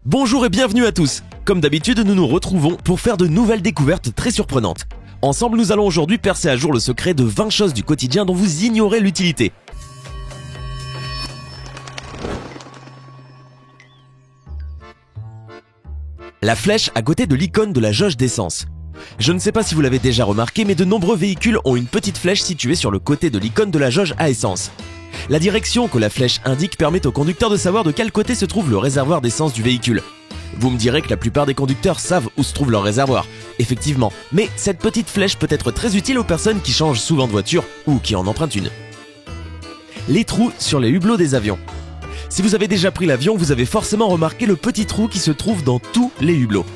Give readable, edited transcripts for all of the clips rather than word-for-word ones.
Bonjour et bienvenue à tous. Comme d'habitude, nous nous retrouvons pour faire de nouvelles découvertes très surprenantes. Ensemble, nous allons aujourd'hui percer à jour le secret de 20 choses du quotidien dont vous ignorez l'utilité. La flèche à côté de l'icône de la jauge d'essence. Je ne sais pas si vous l'avez déjà remarqué, mais de nombreux véhicules ont une petite flèche située sur le côté de l'icône de la jauge à essence. La direction que la flèche indique permet au conducteur de savoir de quel côté se trouve le réservoir d'essence du véhicule. Vous me direz que la plupart des conducteurs savent où se trouve leur réservoir, effectivement, mais cette petite flèche peut être très utile aux personnes qui changent souvent de voiture ou qui en empruntent une. Les trous sur les hublots des avions. Si vous avez déjà pris l'avion, vous avez forcément remarqué le petit trou qui se trouve dans tous les hublots.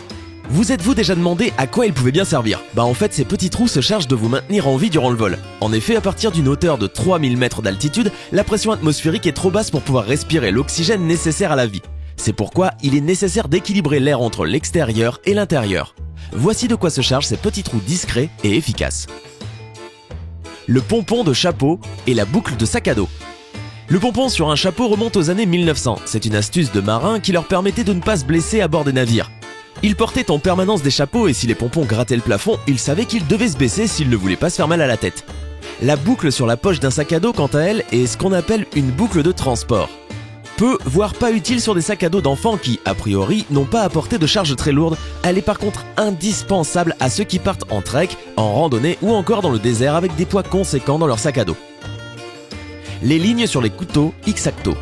Vous êtes-vous déjà demandé à quoi ils pouvaient bien servir? En fait, ces petits trous se chargent de vous maintenir en vie durant le vol. En effet, à partir d'une hauteur de 3000 mètres d'altitude, la pression atmosphérique est trop basse pour pouvoir respirer l'oxygène nécessaire à la vie. C'est pourquoi il est nécessaire d'équilibrer l'air entre l'extérieur et l'intérieur. Voici de quoi se chargent ces petits trous discrets et efficaces. Le pompon de chapeau et la boucle de sac à dos. Le pompon sur un chapeau remonte aux années 1900. C'est une astuce de marin qui leur permettait de ne pas se blesser à bord des navires. Ils portaient en permanence des chapeaux et si les pompons grattaient le plafond, ils savaient qu'ils devaient se baisser s'ils ne voulaient pas se faire mal à la tête. La boucle sur la poche d'un sac à dos, quant à elle, est ce qu'on appelle une boucle de transport. Peu, voire pas utile sur des sacs à dos d'enfants qui, a priori, n'ont pas à porter de charge très lourde, elle est par contre indispensable à ceux qui partent en trek, en randonnée ou encore dans le désert avec des poids conséquents dans leur sac à dos. Les lignes sur les couteaux X-Acto.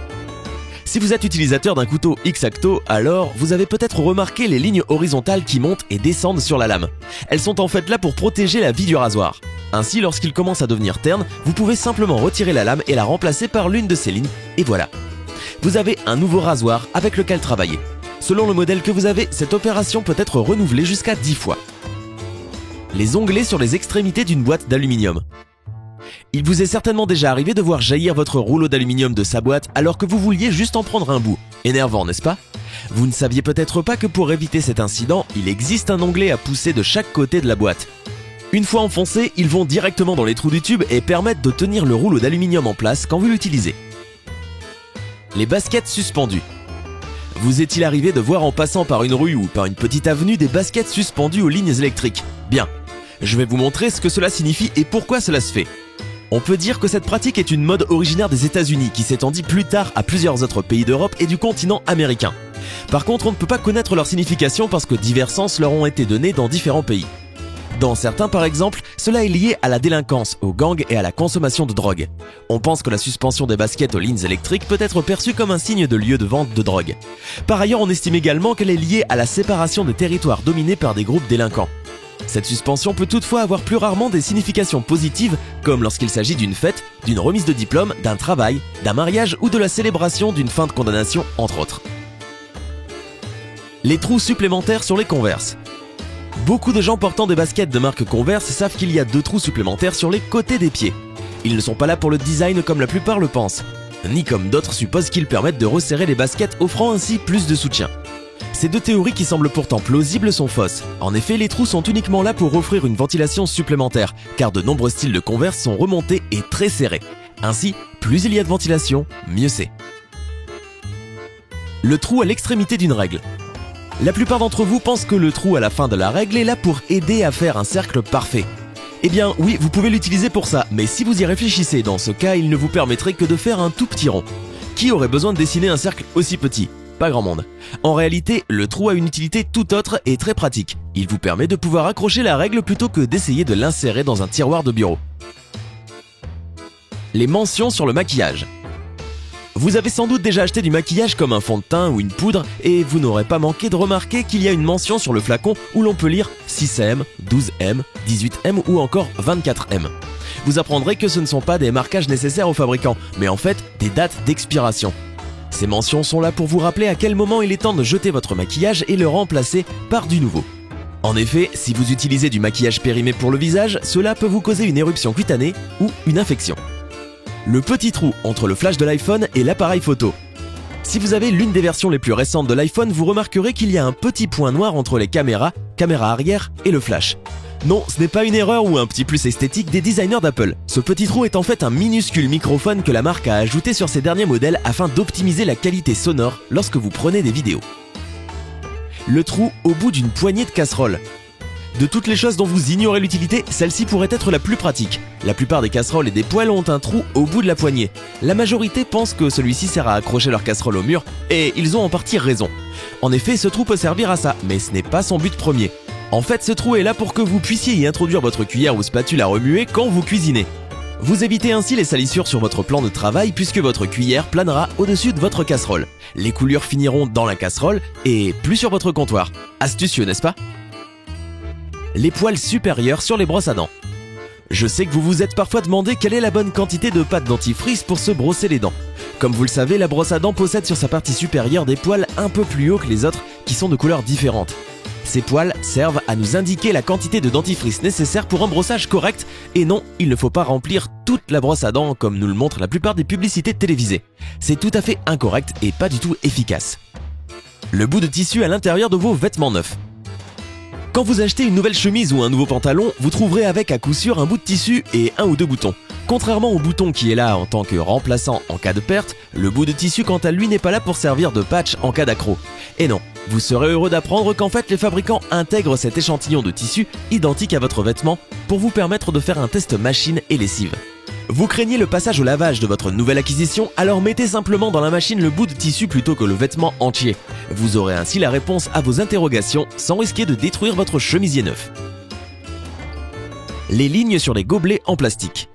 Si vous êtes utilisateur d'un couteau X-Acto, alors vous avez peut-être remarqué les lignes horizontales qui montent et descendent sur la lame. Elles sont en fait là pour protéger la vie du rasoir. Ainsi, lorsqu'il commence à devenir terne, vous pouvez simplement retirer la lame et la remplacer par l'une de ces lignes, et voilà. Vous avez un nouveau rasoir avec lequel travailler. Selon le modèle que vous avez, cette opération peut être renouvelée jusqu'à 10 fois. Les onglets sur les extrémités d'une boîte d'aluminium. Il vous est certainement déjà arrivé de voir jaillir votre rouleau d'aluminium de sa boîte alors que vous vouliez juste en prendre un bout. Énervant, n'est-ce pas? Vous ne saviez peut-être pas que pour éviter cet incident, il existe un onglet à pousser de chaque côté de la boîte. Une fois enfoncés, ils vont directement dans les trous du tube et permettent de tenir le rouleau d'aluminium en place quand vous l'utilisez. Les baskets suspendues. Vous est-il arrivé de voir en passant par une rue ou par une petite avenue des baskets suspendues aux lignes électriques? Bien, je vais vous montrer ce que cela signifie et pourquoi cela se fait. On peut dire que cette pratique est une mode originaire des États-Unis qui s'étendit plus tard à plusieurs autres pays d'Europe et du continent américain. Par contre, on ne peut pas connaître leur signification parce que divers sens leur ont été donnés dans différents pays. Dans certains, par exemple, cela est lié à la délinquance, aux gangs et à la consommation de drogue. On pense que la suspension des baskets aux lignes électriques peut être perçue comme un signe de lieu de vente de drogue. Par ailleurs, on estime également qu'elle est liée à la séparation des territoires dominés par des groupes délinquants. Cette suspension peut toutefois avoir plus rarement des significations positives, comme lorsqu'il s'agit d'une fête, d'une remise de diplôme, d'un travail, d'un mariage ou de la célébration d'une fin de condamnation, entre autres. Les trous supplémentaires sur les Converse. Beaucoup de gens portant des baskets de marque Converse savent qu'il y a 2 trous supplémentaires sur les côtés des pieds. Ils ne sont pas là pour le design comme la plupart le pensent, ni comme d'autres supposent qu'ils permettent de resserrer les baskets, offrant ainsi plus de soutien. Ces 2 théories qui semblent pourtant plausibles sont fausses. En effet, les trous sont uniquement là pour offrir une ventilation supplémentaire, car de nombreux styles de Converse sont remontés et très serrés. Ainsi, plus il y a de ventilation, mieux c'est. Le trou à l'extrémité d'une règle. La plupart d'entre vous pensent que le trou à la fin de la règle est là pour aider à faire un cercle parfait. Eh bien oui, vous pouvez l'utiliser pour ça, mais si vous y réfléchissez, dans ce cas, il ne vous permettrait que de faire un tout petit rond. Qui aurait besoin de dessiner un cercle aussi petit? Pas grand monde. En réalité, le trou a une utilité tout autre et très pratique. Il vous permet de pouvoir accrocher la règle plutôt que d'essayer de l'insérer dans un tiroir de bureau. Les mentions sur le maquillage. Vous avez sans doute déjà acheté du maquillage comme un fond de teint ou une poudre et vous n'aurez pas manqué de remarquer qu'il y a une mention sur le flacon où l'on peut lire 6M, 12M, 18M ou encore 24M. Vous apprendrez que ce ne sont pas des marquages nécessaires aux fabricants, mais en fait des dates d'expiration. Ces mentions sont là pour vous rappeler à quel moment il est temps de jeter votre maquillage et le remplacer par du nouveau. En effet, si vous utilisez du maquillage périmé pour le visage, cela peut vous causer une éruption cutanée ou une infection. Le petit trou entre le flash de l'iPhone et l'appareil photo. Si vous avez l'une des versions les plus récentes de l'iPhone, vous remarquerez qu'il y a un petit point noir entre les caméra arrière et le flash. Non, ce n'est pas une erreur ou un petit plus esthétique des designers d'Apple. Ce petit trou est en fait un minuscule microphone que la marque a ajouté sur ses derniers modèles afin d'optimiser la qualité sonore lorsque vous prenez des vidéos. le trou au bout d'une poignée de casserole. De toutes les choses dont vous ignorez l'utilité, celle-ci pourrait être la plus pratique. La plupart des casseroles et des poêles ont un trou au bout de la poignée. La majorité pense que celui-ci sert à accrocher leur casserole au mur, et ils ont en partie raison. En effet, ce trou peut servir à ça, mais ce n'est pas son but premier. En fait, ce trou est là pour que vous puissiez y introduire votre cuillère ou spatule à remuer quand vous cuisinez. Vous évitez ainsi les salissures sur votre plan de travail puisque votre cuillère planera au-dessus de votre casserole. Les coulures finiront dans la casserole et plus sur votre comptoir. Astucieux, n'est-ce pas ? Les poils supérieurs sur les brosses à dents. Je sais que vous vous êtes parfois demandé quelle est la bonne quantité de pâte dentifrice pour se brosser les dents. Comme vous le savez, la brosse à dents possède sur sa partie supérieure des poils un peu plus hauts que les autres qui sont de couleurs différentes. Ces poils servent à nous indiquer la quantité de dentifrice nécessaire pour un brossage correct, et non, il ne faut pas remplir toute la brosse à dents comme nous le montrent la plupart des publicités télévisées. C'est tout à fait incorrect et pas du tout efficace. Le bout de tissu à l'intérieur de vos vêtements neufs. Quand vous achetez une nouvelle chemise ou un nouveau pantalon, vous trouverez avec à coup sûr un bout de tissu et un ou deux boutons. Contrairement au bouton qui est là en tant que remplaçant en cas de perte, le bout de tissu quant à lui n'est pas là pour servir de patch en cas d'accroc. Et non, vous serez heureux d'apprendre qu'en fait les fabricants intègrent cet échantillon de tissu identique à votre vêtement pour vous permettre de faire un test machine et lessive. Vous craignez le passage au lavage de votre nouvelle acquisition, alors mettez simplement dans la machine le bout de tissu plutôt que le vêtement entier. Vous aurez ainsi la réponse à vos interrogations sans risquer de détruire votre chemisier neuf. Les lignes sur les gobelets en plastique.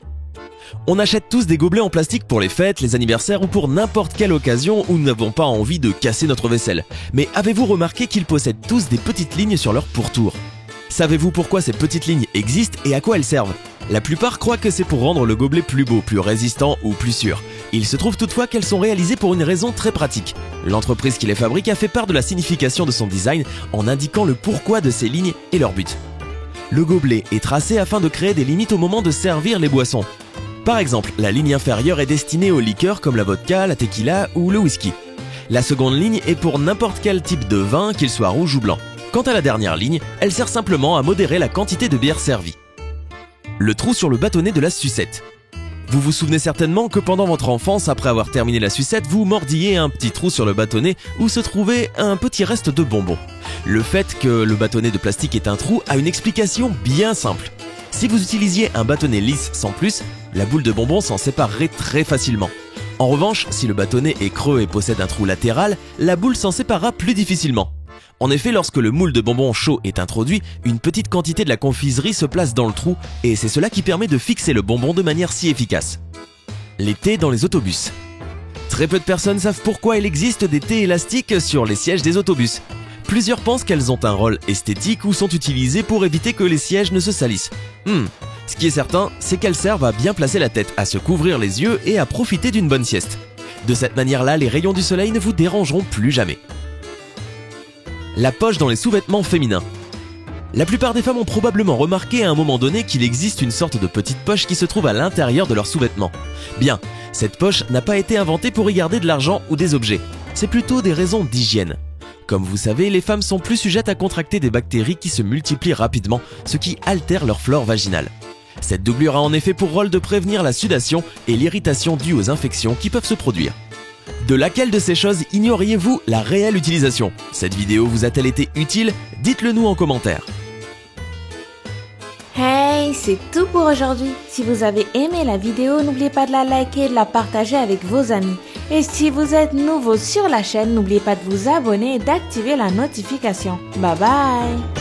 On achète tous des gobelets en plastique pour les fêtes, les anniversaires ou pour n'importe quelle occasion où nous n'avons pas envie de casser notre vaisselle. Mais avez-vous remarqué qu'ils possèdent tous des petites lignes sur leur pourtour ? Savez-vous pourquoi ces petites lignes existent et à quoi elles servent ? La plupart croient que c'est pour rendre le gobelet plus beau, plus résistant ou plus sûr. Il se trouve toutefois qu'elles sont réalisées pour une raison très pratique. L'entreprise qui les fabrique a fait part de la signification de son design en indiquant le pourquoi de ces lignes et leur but. Le gobelet est tracé afin de créer des limites au moment de servir les boissons. Par exemple, la ligne inférieure est destinée aux liqueurs comme la vodka, la tequila ou le whisky. La seconde ligne est pour n'importe quel type de vin, qu'il soit rouge ou blanc. Quant à la dernière ligne, elle sert simplement à modérer la quantité de bière servie. Le trou sur le bâtonnet de la sucette. Vous vous souvenez certainement que pendant votre enfance, après avoir terminé la sucette, vous mordilliez un petit trou sur le bâtonnet où se trouvait un petit reste de bonbons. Le fait que le bâtonnet de plastique ait un trou a une explication bien simple. Si vous utilisiez un bâtonnet lisse sans plus, la boule de bonbons s'en séparerait très facilement. En revanche, si le bâtonnet est creux et possède un trou latéral, la boule s'en séparera plus difficilement. En effet, lorsque le moule de bonbons chaud est introduit, une petite quantité de la confiserie se place dans le trou et c'est cela qui permet de fixer le bonbon de manière si efficace. Les thés dans les autobus. Très peu de personnes savent pourquoi il existe des thés élastiques sur les sièges des autobus. Plusieurs pensent qu'elles ont un rôle esthétique ou sont utilisées pour éviter que les sièges ne se salissent. Ce qui est certain, c'est qu'elles servent à bien placer la tête, à se couvrir les yeux et à profiter d'une bonne sieste. De cette manière-là, les rayons du soleil ne vous dérangeront plus jamais. La poche dans les sous-vêtements féminins. La plupart des femmes ont probablement remarqué à un moment donné qu'il existe une sorte de petite poche qui se trouve à l'intérieur de leurs sous-vêtements. Bien, cette poche n'a pas été inventée pour y garder de l'argent ou des objets. C'est plutôt des raisons d'hygiène. Comme vous savez, les femmes sont plus sujettes à contracter des bactéries qui se multiplient rapidement, ce qui altère leur flore vaginale. Cette doublure a en effet pour rôle de prévenir la sudation et l'irritation due aux infections qui peuvent se produire. De laquelle de ces choses ignoriez-vous la réelle utilisation ? Cette vidéo vous a-t-elle été utile ? Dites-le nous en commentaire. Hey, c'est tout pour aujourd'hui. Si vous avez aimé la vidéo, n'oubliez pas de la liker et de la partager avec vos amis. Et si vous êtes nouveau sur la chaîne, n'oubliez pas de vous abonner et d'activer la notification. Bye bye!